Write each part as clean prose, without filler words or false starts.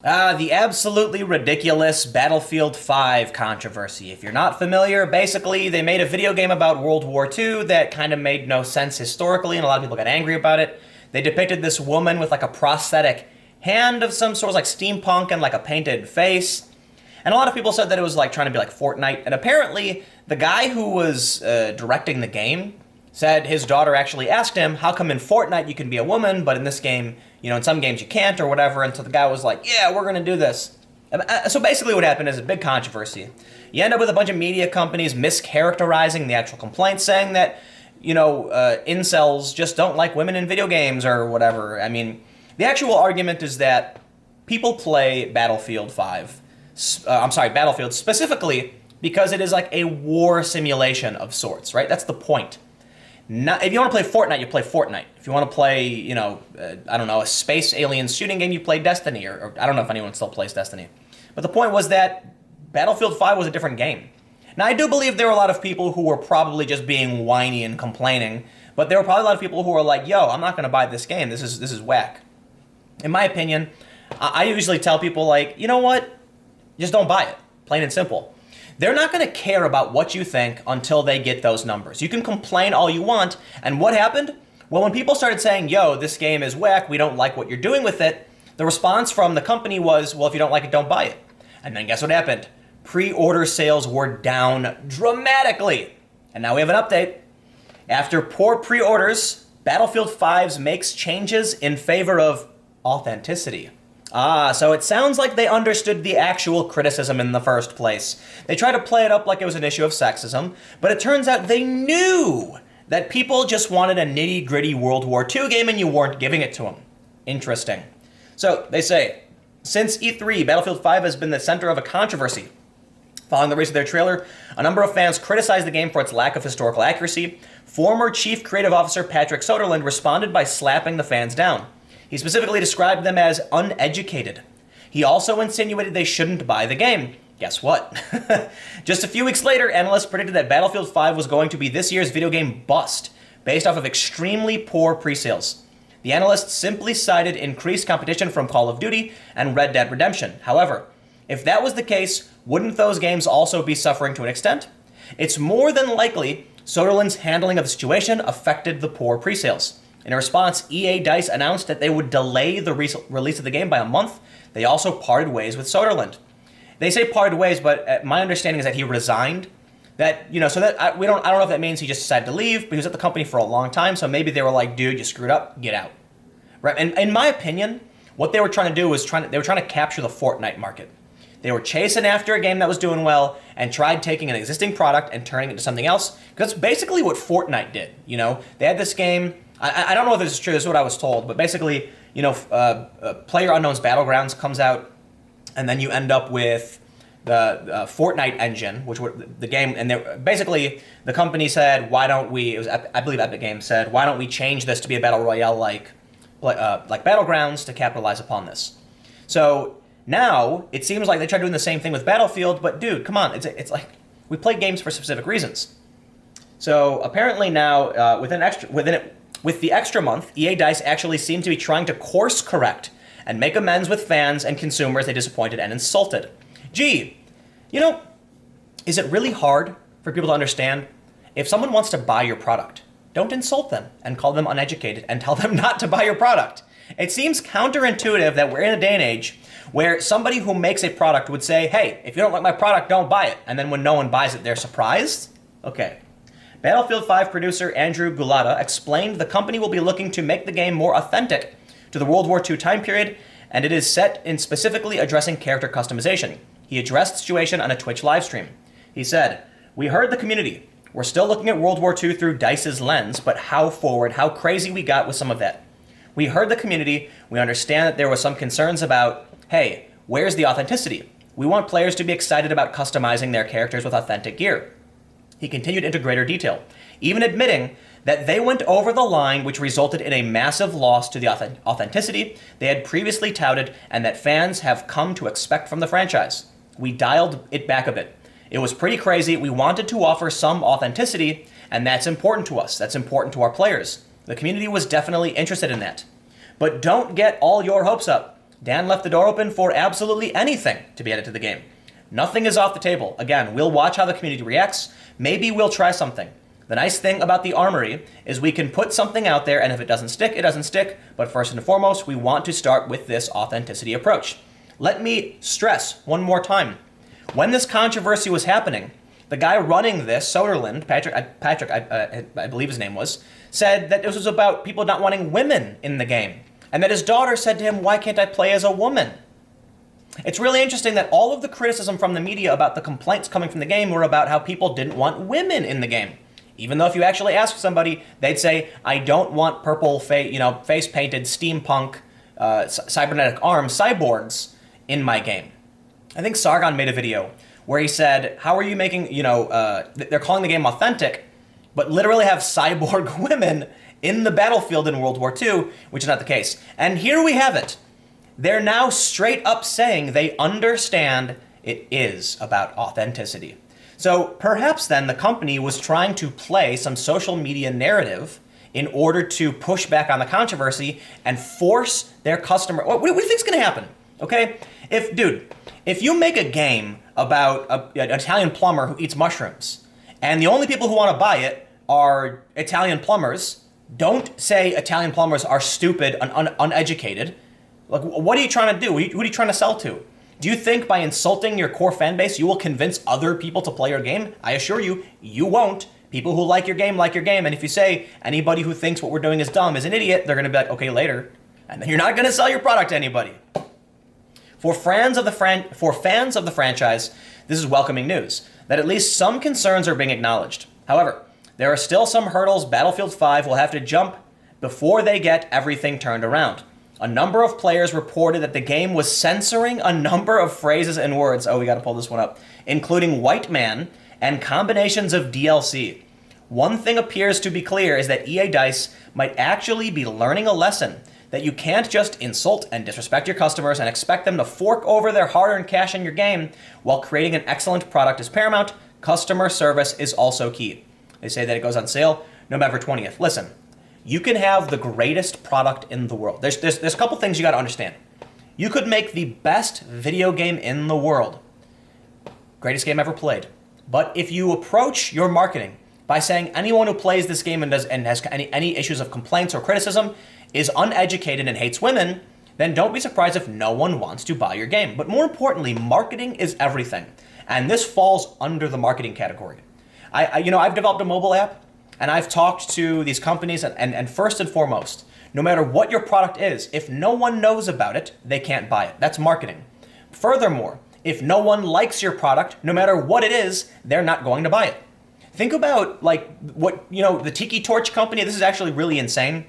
The absolutely ridiculous Battlefield 5 controversy. If you're not familiar, basically they made a video game about World War II that kind of made no sense historically, and a lot of people got angry about it. They depicted this woman with like a prosthetic hand of some sort, like steampunk, and like a painted face. And a lot of people said that it was like trying to be like Fortnite. And apparently, the guy who was directing the game said his daughter actually asked him, how come in Fortnite you can be a woman, but in this game, in some games you can't or whatever. And so the guy was like, yeah, we're going to do this. So basically what happened is a big controversy. You end up with a bunch of media companies mischaracterizing the actual complaint, saying that, incels just don't like women in video games or whatever. I mean, the actual argument is that people play Battlefield specifically because it is like a war simulation of sorts, right? That's the point. If you want to play Fortnite, you play Fortnite. If you want to play, a space alien shooting game, you play Destiny, or I don't know if anyone still plays Destiny. But the point was that Battlefield 5 was a different game. Now, I do believe there were a lot of people who were probably just being whiny and complaining, but there were probably a lot of people who were like, yo, I'm not going to buy this game. This is whack. In my opinion, I usually tell people, like, you know what? Just don't buy it. Plain and simple. They're not going to care about what you think until they get those numbers. You can complain all you want, and what happened? Well, when people started saying, yo, this game is whack, we don't like what you're doing with it, the response from the company was, well, if you don't like it, don't buy it. And then guess what happened? Pre-order sales were down dramatically. And now we have an update. After poor pre-orders, Battlefield 5 makes changes in favor of authenticity. So it sounds like they understood the actual criticism in the first place. They tried to play it up like it was an issue of sexism, but it turns out they knew that people just wanted a nitty-gritty World War II game and you weren't giving it to them. Interesting. So, they say, since E3, Battlefield 5 has been the center of a controversy. Following the release of their trailer, a number of fans criticized the game for its lack of historical accuracy. Former Chief Creative Officer Patrick Soderlund responded by slapping the fans down. He specifically described them as uneducated. He also insinuated they shouldn't buy the game. Guess what? Just a few weeks later, analysts predicted that Battlefield 5 was going to be this year's video game bust, based off of extremely poor pre-sales. The analysts simply cited increased competition from Call of Duty and Red Dead Redemption. However, if that was the case, wouldn't those games also be suffering to an extent? It's more than likely Soderlund's handling of the situation affected the poor pre-sales. In a response, EA DICE announced that they would delay the release of the game by a month. They also parted ways with Soderlund. They say parted ways, but my understanding is that he resigned. I don't know if that means he just decided to leave, but he was at the company for a long time, so maybe they were like, dude, you screwed up, get out. Right? And in my opinion, what they were trying to do was they were trying to capture the Fortnite market. They were chasing after a game that was doing well and tried taking an existing product and turning it into something else, because that's basically what Fortnite did. They had this game. I don't know if this is true, this is what I was told, but basically, PlayerUnknown's Battlegrounds comes out, and then you end up with the Fortnite engine, which were the game, and basically the company said, why don't we, I believe Epic Games said, why don't we change this to be a Battle Royale like Battlegrounds to capitalize upon this? So now, it seems like they tried doing the same thing with Battlefield, but dude, come on, it's like, we play games for specific reasons. So apparently now, with the extra month, EA DICE actually seemed to be trying to course correct and make amends with fans and consumers they disappointed and insulted. Gee, is it really hard for people to understand? If someone wants to buy your product, don't insult them and call them uneducated and tell them not to buy your product. It seems counterintuitive that we're in a day and age where somebody who makes a product would say, hey, if you don't like my product, don't buy it. And then when no one buys it, they're surprised? Okay. Battlefield 5 producer Andrew Gulata explained the company will be looking to make the game more authentic to the World War II time period, and it is set in specifically addressing character customization. He addressed the situation on a Twitch livestream. He said, we heard the community. We're still looking at World War II through DICE's lens, but how crazy we got with some of that. We heard the community. We understand that there was some concerns about, hey, where's the authenticity? We want players to be excited about customizing their characters with authentic gear. He continued into greater detail, even admitting that they went over the line, which resulted in a massive loss to the authenticity they had previously touted and that fans have come to expect from the franchise. We dialed it back a bit. It was pretty crazy. We wanted to offer some authenticity, and that's important to us. That's important to our players. The community was definitely interested in that. But don't get all your hopes up. Dan left the door open for absolutely anything to be added to the game. Nothing is off the table. Again, we'll watch how the community reacts. Maybe we'll try something. The nice thing about the Armory is we can put something out there, and if it doesn't stick, it doesn't stick. But first and foremost, we want to start with this authenticity approach. Let me stress one more time. When this controversy was happening, the guy running this, Soderlund, Patrick, I believe his name was, said that this was about people not wanting women in the game. And that his daughter said to him, "Why can't I play as a woman?" It's really interesting that all of the criticism from the media about the complaints coming from the game were about how people didn't want women in the game. Even though if you actually ask somebody, they'd say, "I don't want purple, face-painted steampunk, cybernetic arm cyborgs in my game." I think Sargon made a video where he said, "How are you making, they're calling the game authentic, but literally have cyborg women in the battlefield in World War II," which is not the case. And here we have it. They're now straight up saying they understand it is about authenticity. So perhaps then the company was trying to play some social media narrative in order to push back on the controversy and force their customer. What do you think's going to happen? Okay, if you make a game about an Italian plumber who eats mushrooms, and the only people who want to buy it are Italian plumbers, don't say Italian plumbers are stupid and uneducated. Like, what are you trying to do? Who are you trying to sell to? Do you think by insulting your core fan base, you will convince other people to play your game? I assure you, you won't. People who like your game. And if you say anybody who thinks what we're doing is dumb is an idiot, they're going to be like, okay, later. And then you're not going to sell your product to anybody. For fans of the franchise, this is welcoming news, that at least some concerns are being acknowledged. However, there are still some hurdles Battlefield 5 will have to jump before they get everything turned around. A number of players reported that the game was censoring a number of phrases and words, we got to pull this one up, including white man and combinations of DLC. One thing appears to be clear is that EA DICE might actually be learning a lesson that you can't just insult and disrespect your customers and expect them to fork over their hard-earned cash in your game while creating an excellent product is paramount. Customer service is also key. They say that it goes on sale November 20th. Listen. You can have the greatest product in the world. There's a couple things you got to understand. You could make the best video game in the world. Greatest game ever played. But if you approach your marketing by saying anyone who plays this game and has any issues of complaints or criticism is uneducated and hates women, then don't be surprised if no one wants to buy your game. But more importantly, marketing is everything. And this falls under the marketing category. I've developed a mobile app. And I've talked to these companies, and first and foremost, no matter what your product is, if no one knows about it, they can't buy it. That's marketing. Furthermore, if no one likes your product, no matter what it is, they're not going to buy it. Think about the Tiki Torch company. This is actually really insane.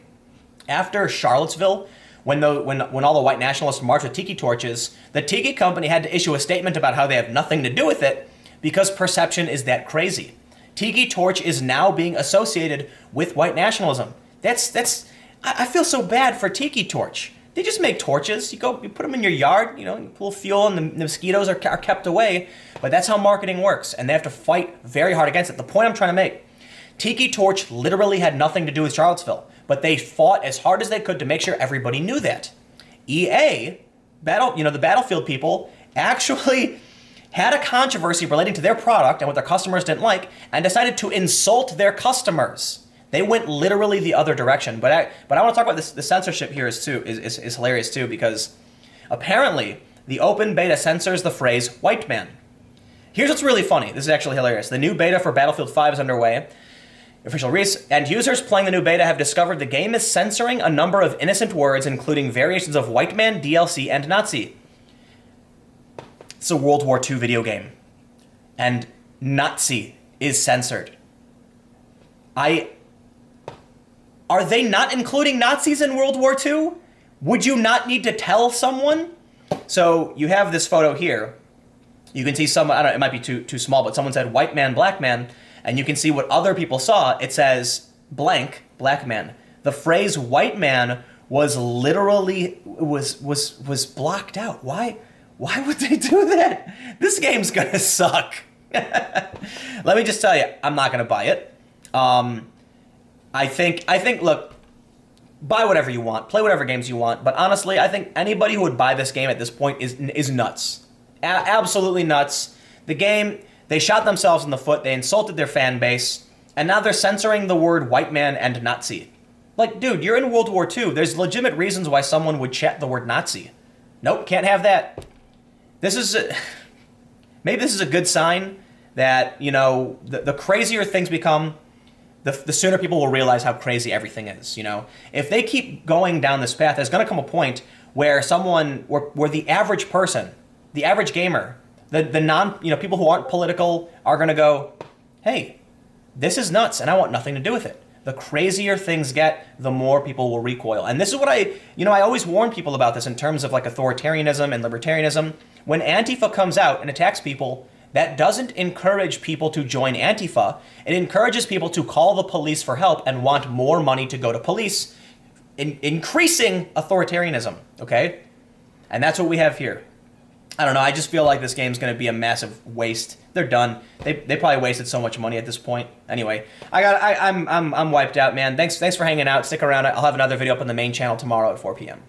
After Charlottesville, when all the white nationalists marched with tiki torches, the Tiki company had to issue a statement about how they have nothing to do with it because perception is that crazy. Tiki Torch is now being associated with white nationalism. I feel so bad for Tiki Torch. They just make torches. You put them in your yard, you pull fuel and the mosquitoes are kept away. But that's how marketing works, and they have to fight very hard against it. The point I'm trying to make, Tiki Torch literally had nothing to do with Charlottesville, but they fought as hard as they could to make sure everybody knew that. EA, the Battlefield people, actually had a controversy relating to their product and what their customers didn't like, and decided to insult their customers. They went literally the other direction. But I want to talk about this. The censorship here is hilarious too, because apparently the open beta censors the phrase white man. Here's what's really funny. This is actually hilarious. The new beta for Battlefield 5 is underway. Official release, and users playing the new beta have discovered the game is censoring a number of innocent words, including variations of white man, DLC, and Nazi. It's a World War II video game, and Nazi is censored. Are they not including Nazis in World War II? Would you not need to tell someone? So you have this photo here. You can see someone, I don't know, it might be too small, but someone said white man, black man, and you can see what other people saw. It says blank, black man. The phrase white man was literally, was blocked out. Why would they do that? This game's gonna suck. Let me just tell you, I'm not gonna buy it. I think, look, buy whatever you want, play whatever games you want, but honestly, I think anybody who would buy this game at this point is nuts. Absolutely nuts. The game, they shot themselves in the foot, they insulted their fan base, and now they're censoring the word white man and Nazi. Like, dude, you're in World War II. There's legitimate reasons why someone would chat the word Nazi. Nope, can't have that. Maybe this is a good sign that, you know, the crazier things become, the sooner people will realize how crazy everything is, you know? If they keep going down this path, there's going to come a point where where the average person, the average gamer, people who aren't political are going to go, hey, this is nuts and I want nothing to do with it. The crazier things get, the more people will recoil. And this is what I always warn people about this in terms of like authoritarianism and libertarianism. When Antifa comes out and attacks people, that doesn't encourage people to join Antifa. It encourages people to call the police for help and want more money to go to police, increasing authoritarianism, okay? And that's what we have here. I don't know, I just feel like this game's going to be a massive waste. They're done. They probably wasted so much money at this point. Anyway, I'm wiped out, man. Thanks for hanging out. Stick around. I'll have another video up on the main channel tomorrow at 4 p.m.